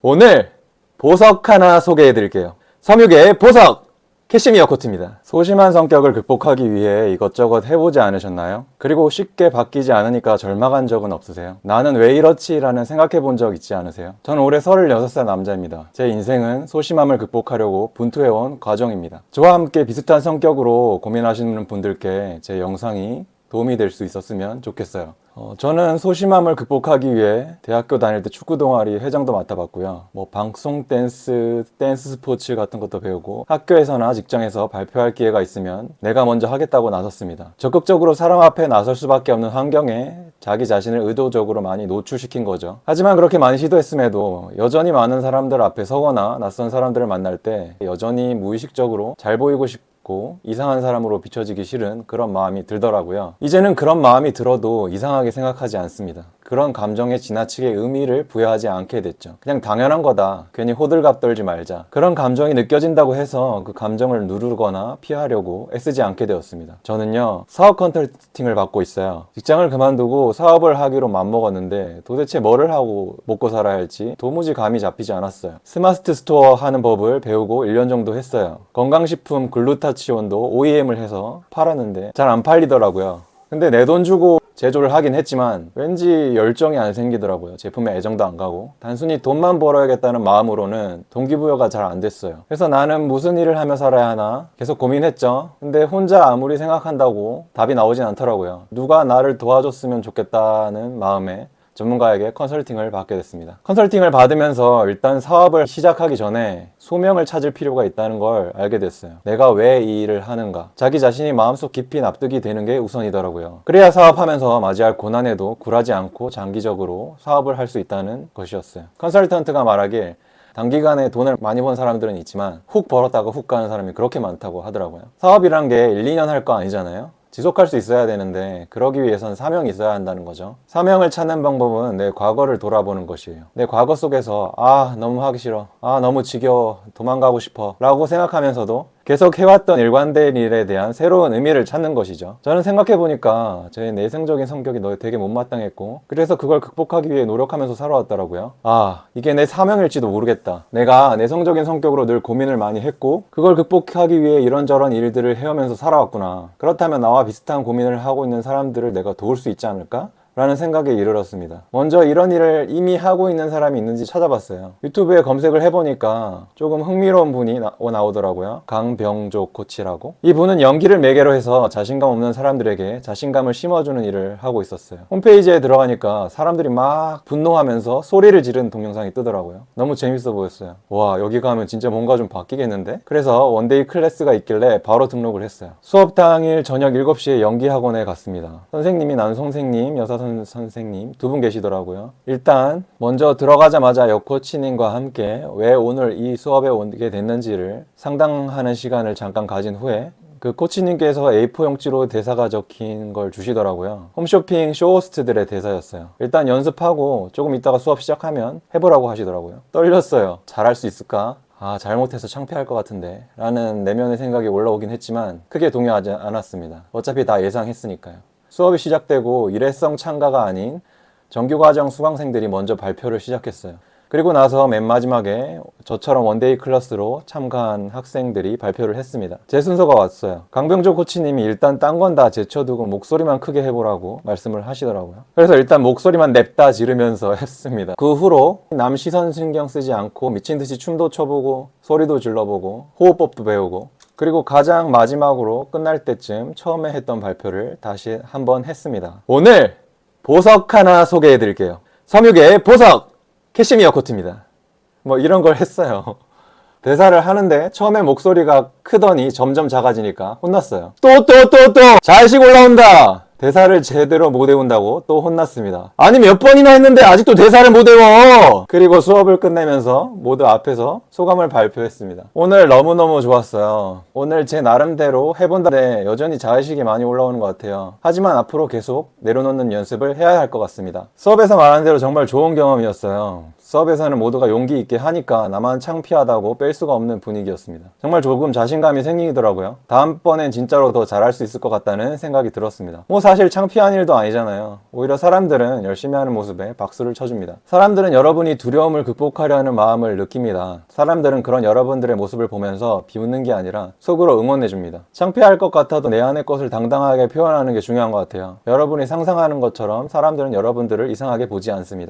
오늘 보석 하나 소개해 드릴게요. 섬유계의 보석! 캐시미어 코트입니다. 소심한 성격을 극복하기 위해 이것저것 해보지 않으셨나요? 그리고 쉽게 바뀌지 않으니까 절망한 적은 없으세요? 나는 왜 이렇지? 라는 생각해 본 적 있지 않으세요? 저는 올해 36살 남자입니다. 제 인생은 소심함을 극복하려고 분투해온 과정입니다. 저와 함께 비슷한 성격으로 고민하시는 분들께 제 영상이 도움이 될 수 있었으면 좋겠어요. 저는 소심함을 극복하기 위해 대학교 다닐 때 축구 동아리 회장도 맡아봤고요. 방송 댄스 스포츠 같은 것도 배우고 학교에서나 직장에서 발표할 기회가 있으면 내가 먼저 하겠다고 나섰습니다. 적극적으로 사람 앞에 나설 수밖에 없는 환경에 자기 자신을 의도적으로 많이 노출시킨 거죠. 하지만 그렇게 많이 시도했음에도 여전히 많은 사람들 앞에 서거나 낯선 사람들을 만날 때 여전히 무의식적으로 잘 보이고 싶고 이상한 사람으로 비춰지기 싫은 그런 마음이 들더라고요. 이제는 그런 마음이 들어도 이상하게 생각하지 않습니다. 그런 감정에 지나치게 의미를 부여하지 않게 됐죠. 그냥 당연한 거다. 괜히 호들갑 떨지 말자. 그런 감정이 느껴진다고 해서 그 감정을 누르거나 피하려고 애쓰지 않게 되었습니다. 저는요, 사업 컨설팅을 받고 있어요. 직장을 그만두고 사업을 하기로 맘먹었는데 도대체 뭐를 하고 먹고 살아야 할지 도무지 감이 잡히지 않았어요. 스마트 스토어 하는 법을 배우고 1년 정도 했어요. 건강식품 글루타치온도 OEM을 해서 팔았는데 잘 안 팔리더라고요. 근데 내 돈 주고 제조를 하긴 했지만 왠지 열정이 안 생기더라고요. 제품에 애정도 안 가고 단순히 돈만 벌어야겠다는 마음으로는 동기부여가 잘 안 됐어요. 그래서 나는 무슨 일을 하며 살아야 하나 계속 고민했죠. 근데 혼자 아무리 생각한다고 답이 나오진 않더라고요. 누가 나를 도와줬으면 좋겠다는 마음에 전문가에게 컨설팅을 받게 됐습니다. 컨설팅을 받으면서 일단 사업을 시작하기 전에 소명을 찾을 필요가 있다는 걸 알게 됐어요. 내가 왜 이 일을 하는가? 자기 자신이 마음속 깊이 납득이 되는 게 우선이더라고요. 그래야 사업하면서 맞이할 고난에도 굴하지 않고 장기적으로 사업을 할 수 있다는 것이었어요. 컨설턴트가 말하길 단기간에 돈을 많이 번 사람들은 있지만 훅 벌었다가 훅 가는 사람이 그렇게 많다고 하더라고요. 사업이란 게 1, 2년 할 거 아니잖아요. 지속할 수 있어야 되는데 그러기 위해선 사명이 있어야 한다는 거죠. 사명을 찾는 방법은 내 과거를 돌아보는 것이에요. 내 과거 속에서 너무 하기 싫어, 너무 지겨워, 도망가고 싶어 라고 생각하면서도 계속 해왔던 일관된 일에 대한 새로운 의미를 찾는 것이죠. 저는 생각해보니까 제 내성적인 성격이 되게 못마땅했고 그래서 그걸 극복하기 위해 노력하면서 살아왔더라고요. 이게 내 사명일지도 모르겠다. 내가 내성적인 성격으로 늘 고민을 많이 했고 그걸 극복하기 위해 이런저런 일들을 해오면서 살아왔구나. 그렇다면 나와 비슷한 고민을 하고 있는 사람들을 내가 도울 수 있지 않을까? 라는 생각에 이르렀습니다. 먼저 이런 일을 이미 하고 있는 사람이 있는지 찾아봤어요. 유튜브에 검색을 해보니까 조금 흥미로운 분이 나오더라고요. 강병조 코치라고. 이분은 연기를 매개로 해서 자신감 없는 사람들에게 자신감을 심어주는 일을 하고 있었어요. 홈페이지에 들어가니까 사람들이 막 분노하면서 소리를 지르는 동영상이 뜨더라고요. 너무 재밌어 보였어요. 와, 여기 가면 진짜 뭔가 좀 바뀌겠는데? 그래서 원데이 클래스가 있길래 바로 등록을 했어요. 수업 당일 저녁 7시에 연기학원에 갔습니다. 선생님이 남선생님, 여사 선생님 두 분 계시더라고요. 일단 먼저 들어가자마자 여코치님과 함께 왜 오늘 이 수업에 오게 됐는지를 상담하는 시간을 잠깐 가진 후에 그 코치님께서 A4 용지로 대사가 적힌 걸 주시더라고요. 홈쇼핑 쇼호스트들의 대사였어요. 일단 연습하고 조금 있다가 수업 시작하면 해보라고 하시더라고요. 떨렸어요. 잘할 수 있을까? 잘못해서 창피할 것 같은데 라는 내면의 생각이 올라오긴 했지만 크게 동요하지 않았습니다. 어차피 다 예상했으니까요. 수업이 시작되고 일회성 참가가 아닌 정규과정 수강생들이 먼저 발표를 시작했어요. 그리고 나서 맨 마지막에 저처럼 원데이 클래스로 참가한 학생들이 발표를 했습니다. 제 순서가 왔어요. 강병조 코치님이 일단 딴 건 다 제쳐두고 목소리만 크게 해보라고 말씀을 하시더라고요. 그래서 일단 목소리만 냅다 지르면서 했습니다. 그 후로 남 시선 신경 쓰지 않고 미친듯이 춤도 춰보고 소리도 질러보고 호흡법도 배우고 그리고 가장 마지막으로 끝날 때쯤 처음에 했던 발표를 다시 한번 했습니다. 오늘 보석 하나 소개해 드릴게요. 섬유계의 보석! 캐시미어 코트입니다. 이런 걸 했어요. 대사를 하는데 처음에 목소리가 크더니 점점 작아지니까 혼났어요. 또 자의식 올라온다! 대사를 제대로 못 외운다고 또 혼났습니다. 아니 몇 번이나 했는데 아직도 대사를 못 외워! 그리고 수업을 끝내면서 모두 앞에서 소감을 발표했습니다. 오늘 너무너무 좋았어요. 오늘 제 나름대로 해본다는데 여전히 자의식이 많이 올라오는 것 같아요. 하지만 앞으로 계속 내려놓는 연습을 해야 할 것 같습니다. 수업에서 말한 대로 정말 좋은 경험이었어요. 수업에서는 모두가 용기 있게 하니까 나만 창피하다고 뺄 수가 없는 분위기였습니다. 정말 조금 자신감이 생기더라고요. 다음번엔 진짜로 더 잘할 수 있을 것 같다는 생각이 들었습니다. 뭐 사실 창피한 일도 아니잖아요. 오히려 사람들은 열심히 하는 모습에 박수를 쳐줍니다. 사람들은 여러분이 두려움을 극복하려는 마음을 느낍니다. 사람들은 그런 여러분들의 모습을 보면서 비웃는 게 아니라 속으로 응원해줍니다. 창피할 것 같아도 내 안의 것을 당당하게 표현하는 게 중요한 것 같아요. 여러분이 상상하는 것처럼 사람들은 여러분들을 이상하게 보지 않습니다.